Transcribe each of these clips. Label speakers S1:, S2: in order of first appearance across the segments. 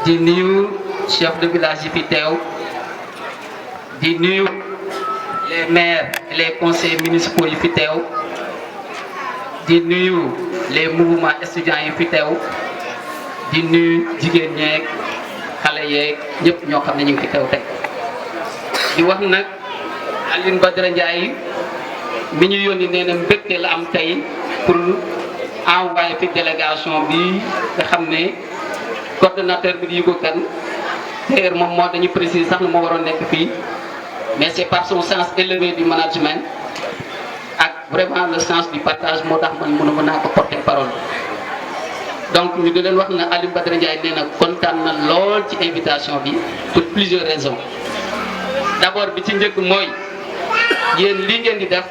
S1: di nuyu chef de village yi fi teew di nuyu les maires et les conseillers municipaux yi fi teew di nuyu les mouvements étudiants yi fi teew di nuyu jigéen ñeeg xale yeeg ñëpp ñoo xam ne ñu ngi fi teew tey di wax nag Alioune Badara Ndiaye mi ñu yónni nee na mbégte la am tey pour envoyer fi délégation bi nga xam ne coordonnateur bi di Yugo Kane d'ailleurs moom moo dañu préciser sax ne moo waroon nekk fii mais c'est par son sens élevé du management ak vraiment le sens du partage moo tax man mën naa ko porter parole. donc ñu di leen wax na Alioune Badara Ndiaye nee na kontaan na lool ci invitation bi pour plusieurs raisons d'abord bi ci njëkk mooy yéen lii ngeen di def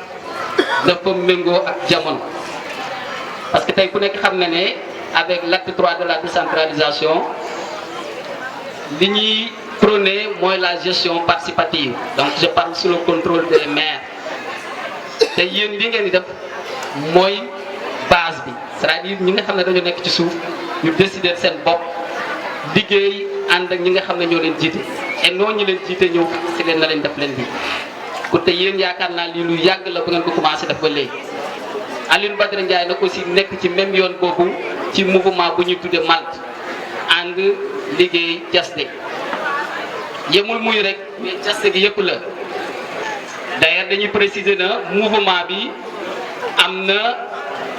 S1: dafa méngoo ak jamono parce que tey ku nekk xam na ne avec l'acte 3 de la décentralisation li ñuy prôné mooy la gestion participative donc je parle sous le contrôle des maires te yéen li ngeen di def mooy base bi c'est-à-dire ñi nga xam ne dañoo nekk ci suuf ñu décider seen bopp liggéey ànd ak ñi nga xam ne ñoo leen jiite et noonu ñi leen jiite ñëw si leen na leen def leen bi ku te yéen yaakaar naa lii lu yàgg la bu ngeen ko commencé def ba léegi Alioune Badara Ndiaye nag aussi nekk ci même yoon boobu ci mouvement bu ñuy tudde Malte ànd liggéey jaste yemul muy rek mais jaste gi yëpp la d'ailleurs dañuy préciser na mouvement bi am na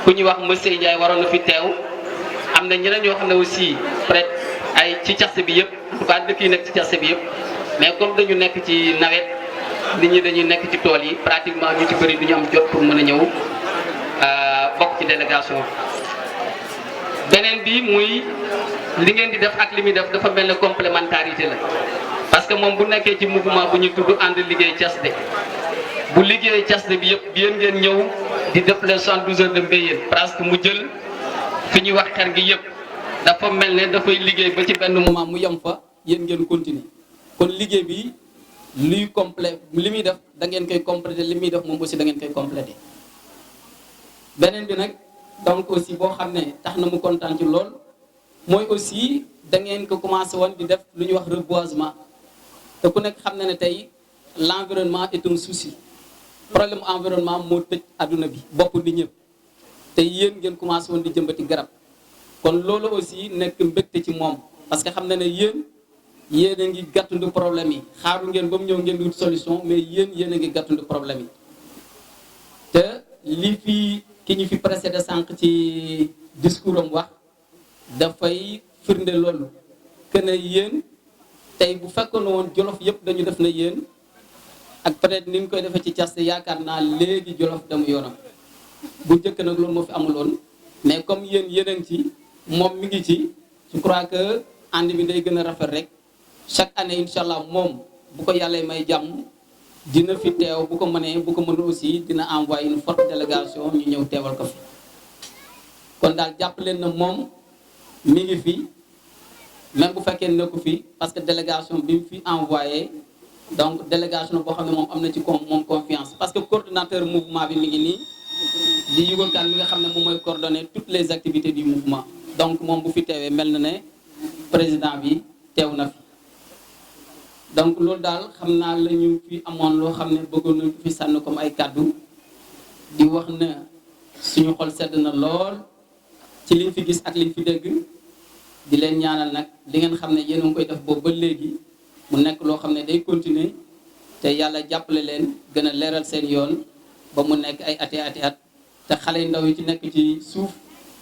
S1: ku ñuy wax monsieur Ndiaye waroon na fi teew am na ñeneen ñoo xam ne aussi peut-être ay ci jaste bi yëpp en tout cas dëkk yi nekk ci jaste bi yëpp mais comme dañu nekk ci nawet nit ñi dañuy nekk ci tool yi pratiquement ñu ci bëri du ñu am jot pour mën a ñëw bokk ci délégation beneen bi muy li ngeen di def ak li muy def dafa mel ne complémentarité la parce que moom bu nekkee ci mouvement bu ñu tudd ànd liggéey CASD bu liggéey CASD bi yëpp yéen ngeen ñëw di def les 72 heures de mbéyeen presque mu jël fi ñuy wax xer gi yëpp dafa mel ne dafay liggéey ba ci benn moment mu yem fa yéen ngeen continuer kon liggéey bi luy complet li muy def da ngeen koy compléter li muy def moom aussi da ngeen koy compléter beneen bi nag donc aussi boo xam ne tax na mu kontaan ci lool mooy aussi da ngeen ko commencé woon di def lu ñuy wax reboisement te ku nekk xam na ne tey l'environnement est un souci problème environnement moo tëj adduna bi bopp nit ñëpp te yéen ngeen commencé woon di jëmbati garab kon loolu aussi nekk mbégte ci moom parce que xam na ne yéen a ngi gàttandu problème yi xaaru ngeen ba mu ñëw ngeen di wut solution mais yéen a ngi gàttandu problème yi te li fi ki ñu fi précédé sànq ci discours am wax dafay firnde loolu que ne yéen tey bu fekkoon woon Jolof yëpp dañu def na yéen ak peut-être ni ñu koy defee ci Thiès yaakaar naa léegi Jolof demu yoonam bu njëkk nag loolu moo fi amuloon mais comme yéen a ngi ci moom mi ngi ci je crois que ànd bi day gën a rafet rek chaque année incha allah moom bu ko yàlla may jàmm dina fi teew bu ko mënee bu ko mënul aussi dina envoyer une forte délégation ñu ñëw teewal ko fi kon daal jàpp leen na moom mi ngi fi même bu fekkee nekku fi parce que délégation bi mu fi envoyé donc délégation boo xam ne moom am na ci moom confiance parce que coordonnateur mouvement bi mi ngi nii di Yugo Kane mi nga xam ne moom mooy coordonner toutes les activités du mouvement donc moom bu fi teewee mel na ne président bi teew na fi donc loolu daal xam naa la ñu fi amoon loo xam ne bëggoon nañu fi sànn comme ay kàddu di wax ne suñu xol sedd na lool ci liñ fi gis ak liñ fi dégg di leen ñaanal nag li ngeen xam ne yéen a ngi koy def boobu ba léegi mu nekk loo xam ne day continuer te yàlla jàppale leen gën a leeral seen yoon ba mu nekk ay ati at te xale yu ndaw yi ci nekk ci suuf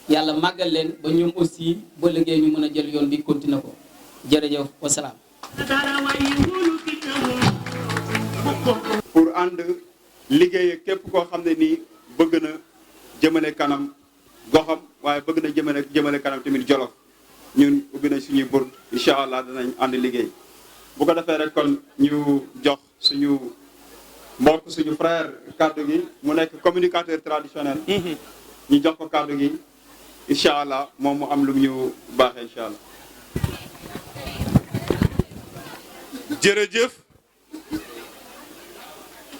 S1: yàlla màggal leen ba ñoom aussi ba liggéey ñu mën a jël yoon bi continuer ko jërëjëf wasalaam.
S2: pour ànd liggéey képp koo xam ne nii bëgg na jëmale kanam goxam waaye bëgg na jëmale kanam tamit Jolof ñun ubbi nañ suñuy burt incha allah danañ ànd liggéey bu ko defee rek kon ñu jox suñu mbokk suñu frère kaddu gi mu nekk communicateur traditionnel. ñu jox ko kaddu gi incha allah moom mu am lu ñu baaxee incha allah.
S3: jërëjëf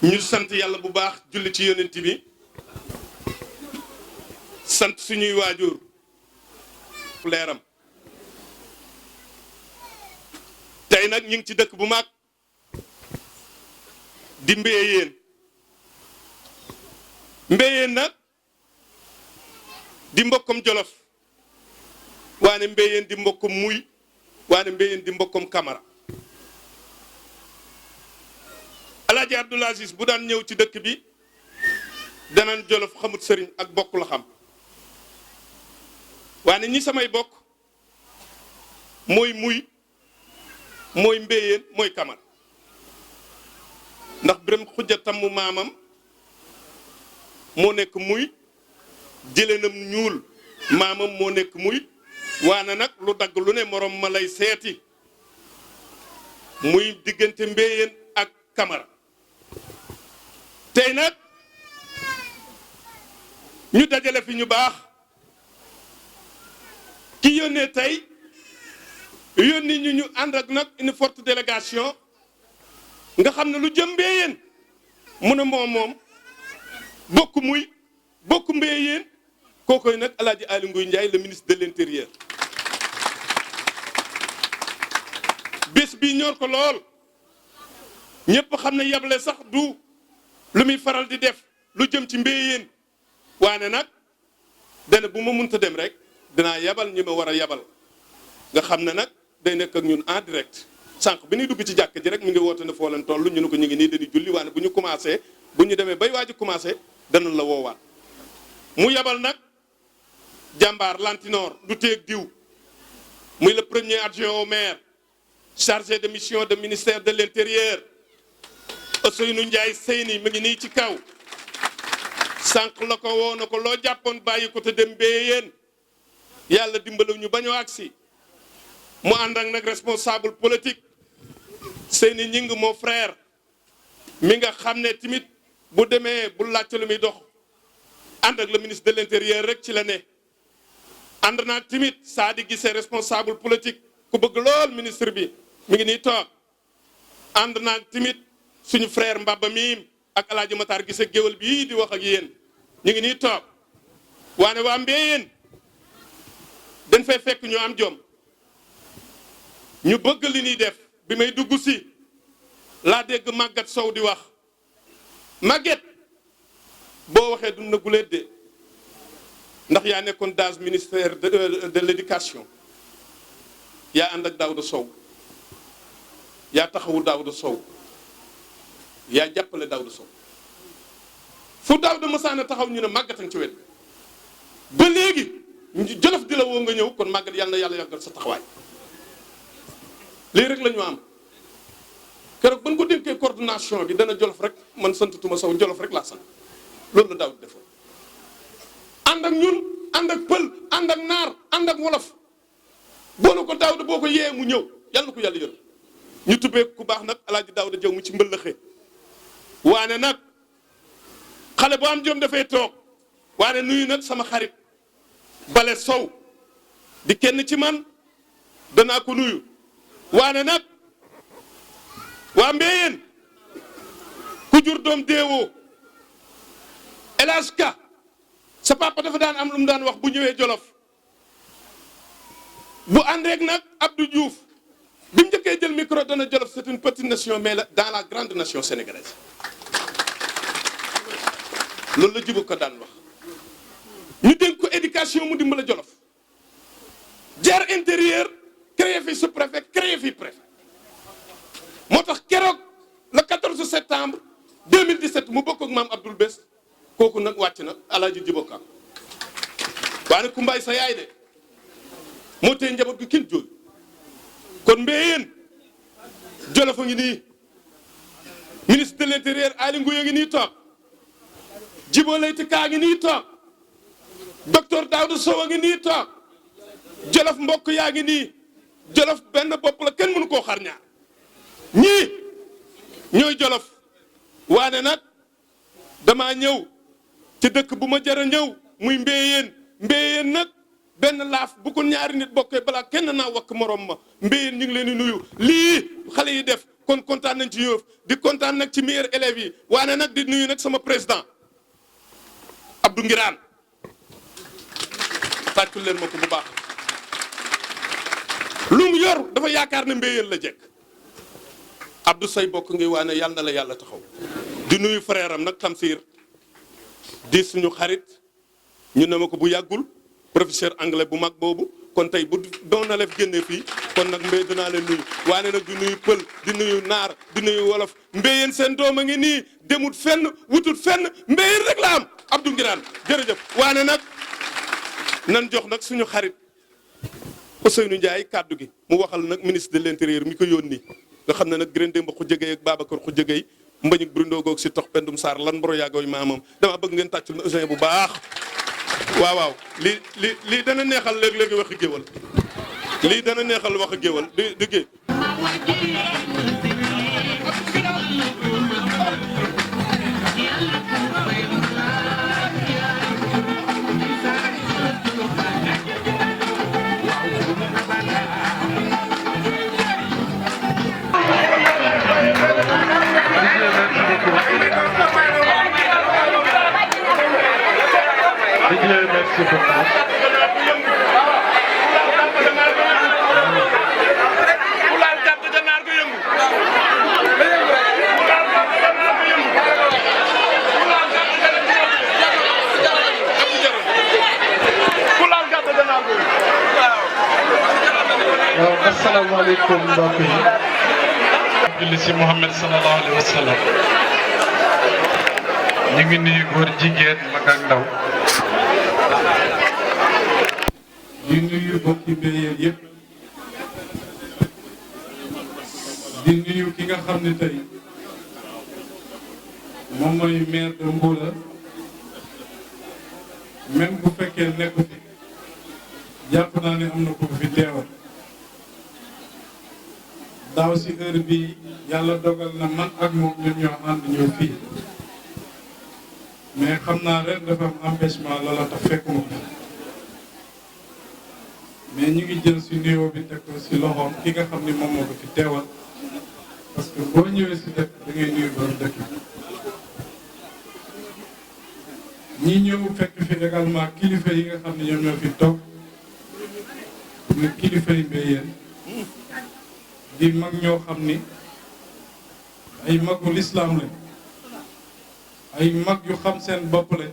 S3: ñu sant yàlla bu baax julli ci yonent bi sant suñuy waajur leeram tey nag ñu ngi ci dëkk bu mag di Mbéyeen. Mbéyeen nag di mbokkom Jolof waane Mbéyeen di mbokkom Muy waane Mbéyeen di mbokkom Kamara. Alaaji Abdoul Aziz bu daan ñëw ci dëkk bi danaan Jolof xamut sëriñ ak bokk la xam waane ñi samay bokk mooy Muy mooy Mbéyeen mooy Kamara ndax Biram Xujja Tammu maamam moo nekk Muy jëlenam ñuul maamam moo nekk Muy waane nag lu dagg lu ne morom ma lay seeti muy diggante Mbéyeen ak Kamara. tey nag ñu dajale fi ñu baax ki yónnee tey yónni ñu ànd ak nag une forte délégation nga xam ne lu jëm Mbéyeen mu ne moom bokk Muy bokk Mbéyeen kookoy nag Alaaji Aly Ngouille Ndiaye le ministre de l'intérieur. bés bi ñor ko lool ñëpp xam ne yable sax du lu muy faral di def lu jëm ci Mbéyeen waane nag dana bu ma mënta dem rek dinaa yabal ñi ma war a yabal nga xam ne nag day nekk ak ñun en direct sànq bi ñuy dugg ci jàkk ji rek mi ngi woote ne foo leen toll ñu ne ko ñu ngi nii dañuy julli waane bu ñu commencé bu ñu demee bay waaj a commencé danañ la woowaat mu yabal nag jàmbaar lantinoor du teeg diw muy le premier adjoint au maire chargé de mission de ministère de l'intérieur Ousseynou Ndiaye Seyni mi ngi nii ci kaw sànq la ko woo na ko loo jàppoon bàyyi ko te dem Mbéyeen yàlla dimbalaw ñu bañoo agsi mu ànd ak nag responsable politique Seyni Ñing mon frère mi nga xam ne tamit bu demee bu laajte lu muy dox ànd ak le ministre de l'intérieur rek ci la ne ànd naa tamit saa di gisee responsable politique ku bëgg lool ministre bi mi ngi nii toog ànd naa tamit suñu frère Mbaba miim ak Alaaji Matar gise géwél bii di wax ak yéen ñu ngi nii toog waane waa Mbéyeen dañ fay fekk ñu am jom ñu bëgg li ñuy def bi may dugg si laa dégg Maguette Sow di wax Maguette boo waxee du na guleet de ndax yaa nekkoon DAGE ministère de l'éducation yaa ànd ak Daouda Sow yaa taxawu Daouda Sow yaa jàppale Daouda Sow fu Daouda Massana taxaw ñu ne Maguette ci wet ba léegi Jolof di la woo nga ñëw kon Maguette yàlla na yàlla yàggal sa taxawaay lii rek la ñu am keroog ba ñu ko dénkee coordination bi dana Jolof rek man santatuma Sow Jolof rek laa sant loolu la Daouda defoon ànd ak ñun ànd ak pël ànd ak naar ànd ak wolof boole ko Daouda boo ko yee mu ñëw yàlla na ko yàlla yërëm ñu tubbee ku baax nag Alaaji Daouda Jaw mu ci mbëllëxe waane nag xale bu am jom dafay toog waane nuyu nag sama xarit Bale Sow di kenn ci man danaa ko nuyu waane nag waa Mbéyeen ku jur doom deewoo El Hadj Ka sa papa dafa daan am lu mu daan wax bu ñëwee Jolof bu àndeek nag Abdou Diouf bi mu njëkkee jël micro dana Jolof c'est une petite nation mais dans la grande nation sénégalaise loolu la jibu ko daan wax ñu dénk ko éducation mu dimbala Jolof jar intérieur créé fi sous-préfet créé fi préfet moo tax keroog le 14 septembre 2017 mu bokk ak maam Abdoul Bes kooku nag wàcc na Alaaji Jibo Ka waane kumbaay sa yaay de moo tee njaboot gi kenn jooy kon Mbéyeen Jolof a ngi nii ministre de l'intérieur Aly Ngouille a ngi nii toog Djibo Leyti Ka a ngi nii toog docteur Daouda Sow a ngi nii toog Jolof mbokk yaa ngi nii Jolof benn bopp la kenn mënu koo xar ñaar ñii ñooy Jolof waane nag damaa ñëw ci dëkk bu ma jar a ñëw muy Mbéyeen Mbéyeen nag benn laaf bu ko ñaari nit bokkee balaa kenn naa wakk morom ma Mbéyeen ñu ngi leen di nuyu lii xale yi def kon kontaan nañ ci Yoff di kontaan nag ci meilleurs élèves yi waane nag di nuyu nag sama président Abdou Ngiraan tàccul leen ma ko bu baax lu mu yor dafa yaakaar ne Mbéyeen la jekk Abdou say bokk ngi waane yàlla na la yàlla taxaw di nuyu frère am nag Tamsir di suñu xarit ñu ne ma ko bu yàggul professeur anglais bu mag boobu kon tey bu doon na lef génne fii kon nag mbéy dinaa leen nuyu waane nag di nuyu pël di nuyu naar di nuyu wolof mbéyeen seen doom a ngi nii demut fenn wutut fenn mbéyeen rek la am Abdou Ngiraan jërëjëf waane nag nan jox nag suñu xarit Ousseynou Ndiaye kàddu gi mu waxal nag ministre de l'intérieur mi ko yónni nga xam ne nag Gren Demba Khoudia Gueye ak Babacar Khoudia Gueye Mbagnick Bruno goog si tox pendum Sarr lan mboro yaagooy maamam dama bëgg ngeen tàccul na Ousseynou bu baax waaw lii dana neexal léeg-léegi waxi géwal lii dana neexal waxi géwal di géey
S4: Merci asalaamaaleykum mbokk yi. julli si Muhammad sallallahu alayhi wa sallam. ñu ngi nuyu góor jigéen mag ak ndaw. di nuyu bokki mbéyeen yëpp. di nuyu ki nga xam ne tey moom mooy maire de Mboula. même bu fekkee nekku fi jàpp naa ne am na ko fi teewal. daaw si heure bi yàlla dogal na man ak moom ñun ñoo ànd ñëw fii mais xam naa ren dafa am empêchement loola tax fekkuma ko mais ñu ngi jël si nuyoo bi teg ko si loxoom ki nga xam ni moom moo ko fi teewal parce que boo ñëwee si dëkk da ngay nuyu borom dëkk ñi ñëw fekk fi également kilifa yi nga xam ne ñoom ñoo fi toog muy kilifa yi mbéyeen di mag ñoo xam ni ay magu lislaam lañ ay mag yu xam seen bopp lañ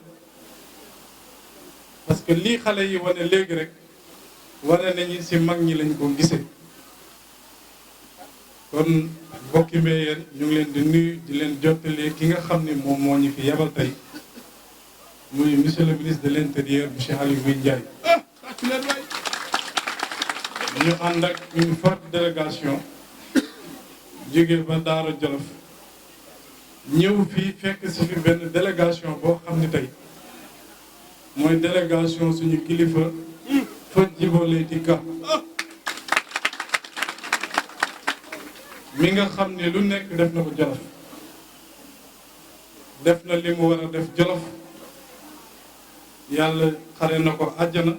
S4: parce que lii xale yi wane léegi rek wane nañu ci mag ñi lañ ko gisee kon bokki mbéyeen ñu ngi leen di nuyu di leen jottali ki nga xam ni moom moo ñu fi yebal tey muy monsieur le ministre de l'intérieur monsieur Aly Ngouille Ndiaye ñu ànd ak une forte délégation jóge ba Daara Jolof ñëw fii fekk si fi benn délégation boo xam ne tey mooy délégation suñu kilifa fa Djibo Leyti Ka mi nga xam ne lu nekk def na ko Jolof def na li mu war a def Jolof yàlla xare na ko àjjana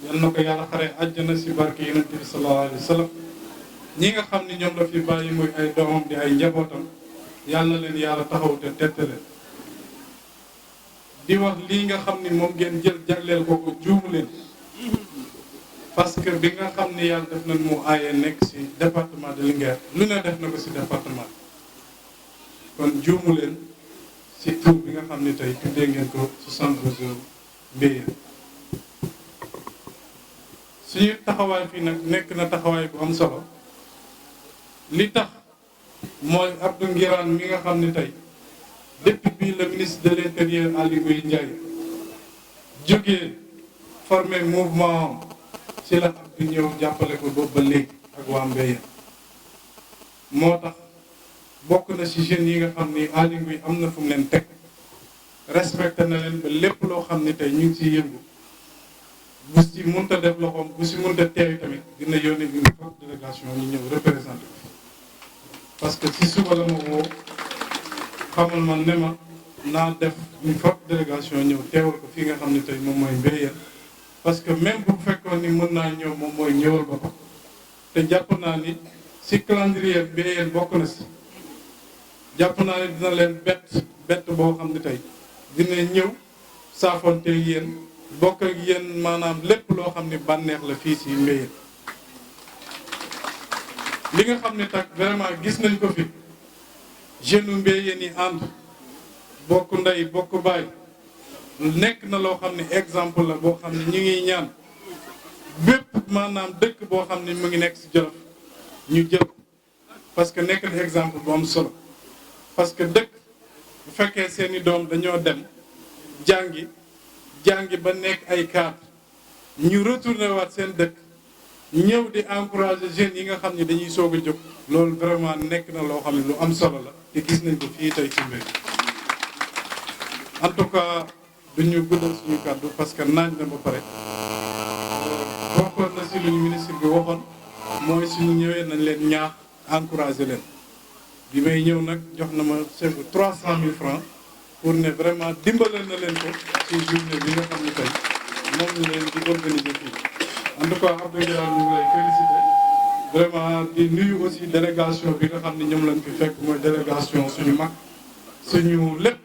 S4: yal na ko yàlla xare àjjana si barke yonent bi sallallahu alayhi wa sallam ñi nga xam ni ñoom la fi bàyyi muy ay doomam di ay njabootam yàlla na leen yàlla taxaw te tette leen di wax lii nga xam ni moom ngeen jël jagleel ko ko juumu leen parce que bi nga xam ni yàlla def nañ mu aaye nekk si département de Linguère lu ne def na ko si département kon juumu leen si tur bi nga xam ni tey tuddee ngeen ko 72 mbéyeen suñu taxawaay fii nag nekk na taxawaay bu am solo li tax mooy Abdou Ngiraan mi nga xam ne tey depuis bi le ministre de l'intérieur Aly Ngouille Ndiaye jógee formé mouvement ci la Abdou ñëw jàppale ko boobu ba léegi ak waa Mbéyeen moo tax bokk na ci jeunes yi nga xam ni Aly Ngouille am na fu mu leen teg respecté na leen ba lépp loo xam ne tey ñu ngi ciy yëngu bu si mënta def loxoom bu si mënta teew tamit dina yónnee une forte délégation ñu ñëw représenté ko parce que si suba la ma woo xamal ma ne ma naa def une forte délégation ñëw teewal ko fii nga xam ne tey moom mooy Mbéyeen parce que même bu fekkoon ni mën naa ñëw moom mooy ñëwal boppam te jàpp naa ni si calendrier Mbéyeen bokk na si jàpp naa ni dina leen bett boo xam ne tey dina ñëw saafonte yéen bokk ak yéen maanaam lépp loo xam ne bànneex la fii si Mbéyeen li nga xam ne tak vraiment gis nañ ko fi jeune Mbéyeen yi ànd bokk ndey bokk baay nekk na loo xam ne exemple la boo xam ne ñu ngi ñaan bépp maanaam dëkk boo xam ne mu ngi nekk ci Jolof ñu jël ko parce que nekk na exemple bu am solo parce que dëkk bu fekkee seeni doom dañoo dem jàngi ba nekk ay cadre ñu retourné waat seen dëkk ñëw di encourager jeunes yi nga xam ne dañuy soog a jóg loolu vraiment nekk na loo xam ne lu am solo la te gis nañ ko fii tey ci mbir en tout cas duñu guddal suñu kàddu parce que naaj na ba pare bokkoon na si lu ñu ministre bi waxoon mooy suñu ñëwee nañ leen ñaax encourager leen bi may ñëw nag jox na ma chèque bu 300 000 francs pour ne vraiment dimbalal na leen ko ci journée bi nga xam ne tey moom la leen di organiser fii en tout cas Abdou Ngiraan ñu ngi lay féliciter vraiment di nuyu aussi délégation bi nga xam ne ñoom lañ fi fekk mooy délégation suñu mag suñu lépp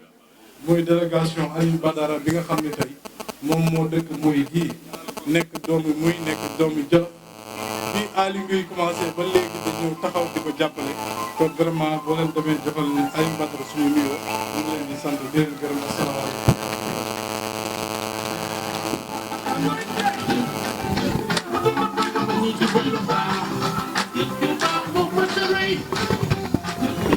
S4: mooy délégation Aliou Badara bi nga xam ne tey moom moo dëkk muy gii nekk doomi Jolof bi Aliou ngay commencé ba léegi dañu taxaw di ko jàppale kon vraiment boo leen demee defal ni Aliou Badara suñu nuyoo ñu ngi leen di sant di leen gërëm asalaamaaleykum